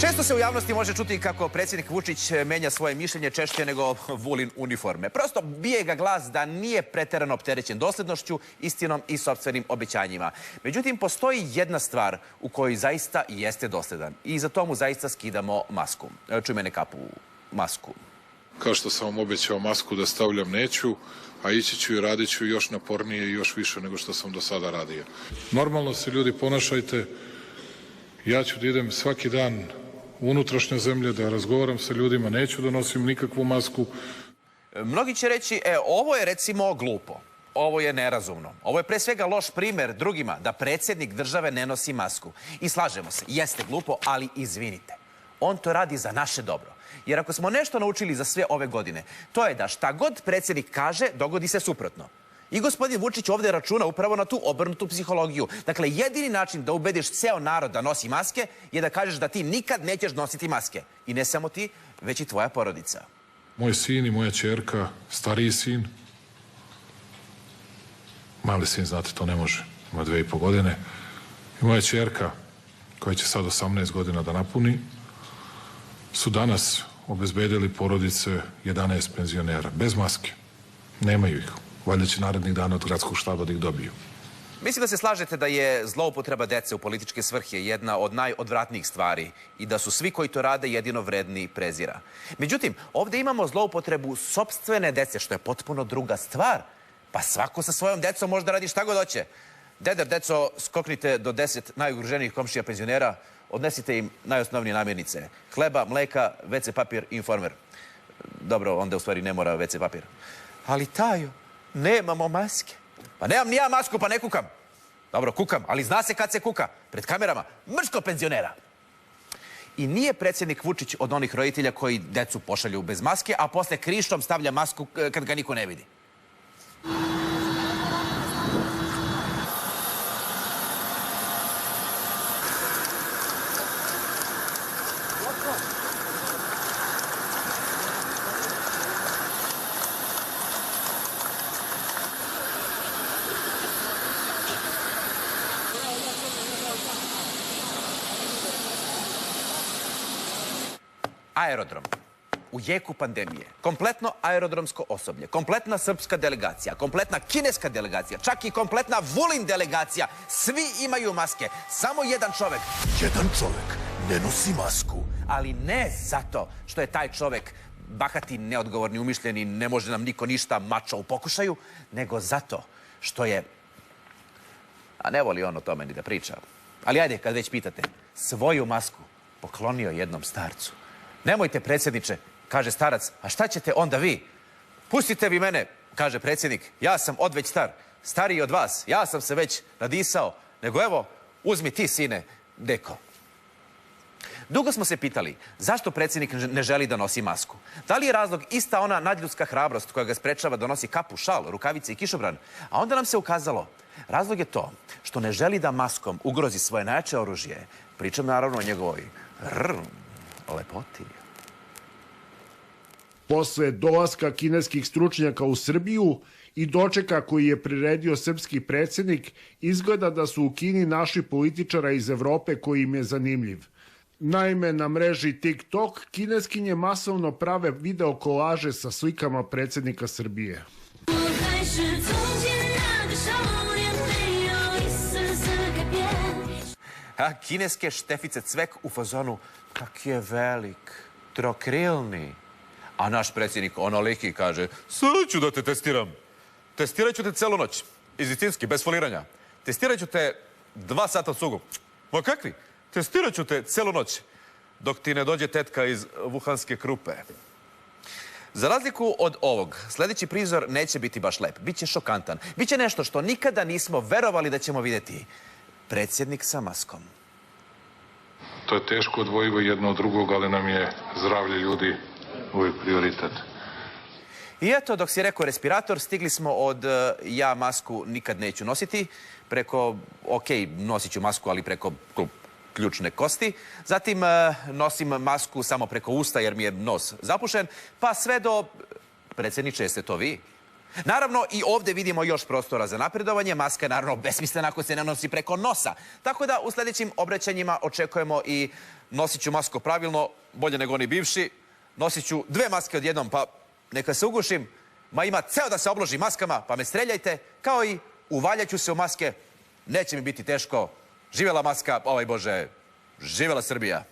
Često se u javnosti može čuti kako predsjednik Vučić menja svoje mišljenje češće nego Vulin uniforme. Prosto bije ga glas da nije preterano opterećen doslednošću, istinom i sopstvenim obećanjima. Međutim, postoji jedna stvar u kojoj zaista jeste dosledan i za to mu zaista skidamo masku. Čuj mene kapu, masku. Kao što sam vam obećao masku da stavljam neću, a ići ću i radit ću još napornije i još više nego što sam do sada radio. Normalno se ljudi ponašajte. Ja ću da idem svaki dan u unutrašnje zemlje, da razgovaram sa ljudima, neću da nosim nikakvu masku. Mnogi će reći, ovo je recimo glupo, ovo je nerazumno, ovo je pre svega loš primer drugima da predsjednik države ne nosi masku. I slažemo se, jeste glupo, ali izvinite, on to radi za naše dobro. Jer ako smo nešto naučili za sve ove godine, to je da šta god predsjednik kaže, dogodi se suprotno. I gospodin Vučić ovdje računa upravo na tu obrnutu psihologiju. Dakle, jedini način da ubediš ceo narod da nosi maske je da kažeš da ti nikad nećeš nositi maske. I ne samo ti, već i tvoja porodica. Moj sin i moja ćerka, stariji sin, mali sin, znate, to ne može, ima 2,5 godine, i moja ćerka, koja će sad 18 godina da napuni, su danas obezbedili porodice 11 penzionera, bez maske. Nemaju ih. Valjda će narednih dana od gradskog štaba da ih dobiju. Mislim da se slažete da je zloupotreba dece u političke svrhe jedna od najodvratnijih stvari i da su svi koji to rade jedino vredni prezira. Međutim, ovdje imamo zloupotrebu sopstvene dece, što je potpuno druga stvar. Pa svako sa svojom decom može da radi šta god hoće. Deder, deco, skoknite do 10 najugroženijih komšija penzionera, odnesite im najosnovnije namirnice. Hleba, mleka, WC papir, informer. Dobro, onda u stvari ne mora WC papir. Ali Tajo, nemamo maske. Pa nemam ni ja masku, pa ne kukam. Dobro, kukam, ali zna se kad se kuka. Pred kamerama, mrsko penzionera. I nije predsjednik Vučić od onih roditelja koji decu pošalju bez maske, a posle krišom stavlja masku kad ga niko ne vidi. Aerodrom. U jeku pandemije. Kompletno aerodromsko osoblje, kompletna srpska delegacija, kompletna kineska delegacija, čak i kompletna Vulin delegacija. Svi imaju maske. Samo jedan čovek. Jedan čovek ne nosi masku. Ali ne zato što je taj čovek bahati, neodgovorni, umišljeni, ne može nam niko ništa, mačo u pokušaju, nego zato što je, a ne voli on o tome ni da priča, ali ajde, kad već pitate, svoju masku poklonio jednom starcu. Nemojte, predsjedniče, kaže starac, a šta ćete onda vi? Pustite vi mene, kaže predsjednik, ja sam odveć star, stariji od vas, ja sam se već nadisao, nego evo, uzmi ti, sine, deko. Dugo smo se pitali zašto predsjednik ne želi da nosi masku. Da li je razlog ista ona nadljudska hrabrost koja ga sprečava da nosi kapu, šal, rukavice i kišobran? A onda nam se ukazalo, razlog je to što ne želi da maskom ugrozi svoje najjače oružje. Pričam naravno o njegovoj lepoti. Posle dolaska kineskih stručnjaka u Srbiju i dočeka koji je priredio srpski predsjednik, izgleda da su u Kini našli političara iz Evrope koji im je zanimljiv. Naime, na mreži TikTok kineskinje masovno prave video kolaže sa slikama predsjednika Srbije. A kineske štefice Cvek u fazonu, kak je velik, trokrilni. A naš predsjednik onoliki kaže, sad ću da te testiram. Testirat ću te celu noć, izicinski, bez foliranja. Testirat ću te 2 sata od sugu. Ma kakvi? Testirat ću te celu noć, dok ti ne dođe tetka iz Wuhanske Krupe. Za razliku od ovog, sljedeći prizor neće biti baš lep. Biće šokantan. Biće nešto što nikada nismo verovali da ćemo vidjeti. Predsjednik sa maskom. To je teško odvojivo jedno od drugog, ali nam je zdravlje ljudi uvijek prioritet. I eto, dok si rekao respirator, stigli smo od ja masku nikad neću nositi, preko, nosit ću masku, ali preko ključne kosti. Zatim nosim masku samo preko usta jer mi je nos zapušen, pa sve do, predsjedniče, jeste to vi? Naravno, i ovde vidimo još prostora za napredovanje. Maska je naravno besmislena ako se ne nosi preko nosa. Tako da u sledećim obraćanjima očekujemo i nosit ću masku pravilno, bolje nego oni bivši. Nosit ću 2 maske odjednom, pa neka se ugušim. Ma ima ceo da se obloži maskama, pa me streljajte. Kao i uvaljaću se u maske. Neće mi biti teško. Živela maska, Bože, živela Srbija.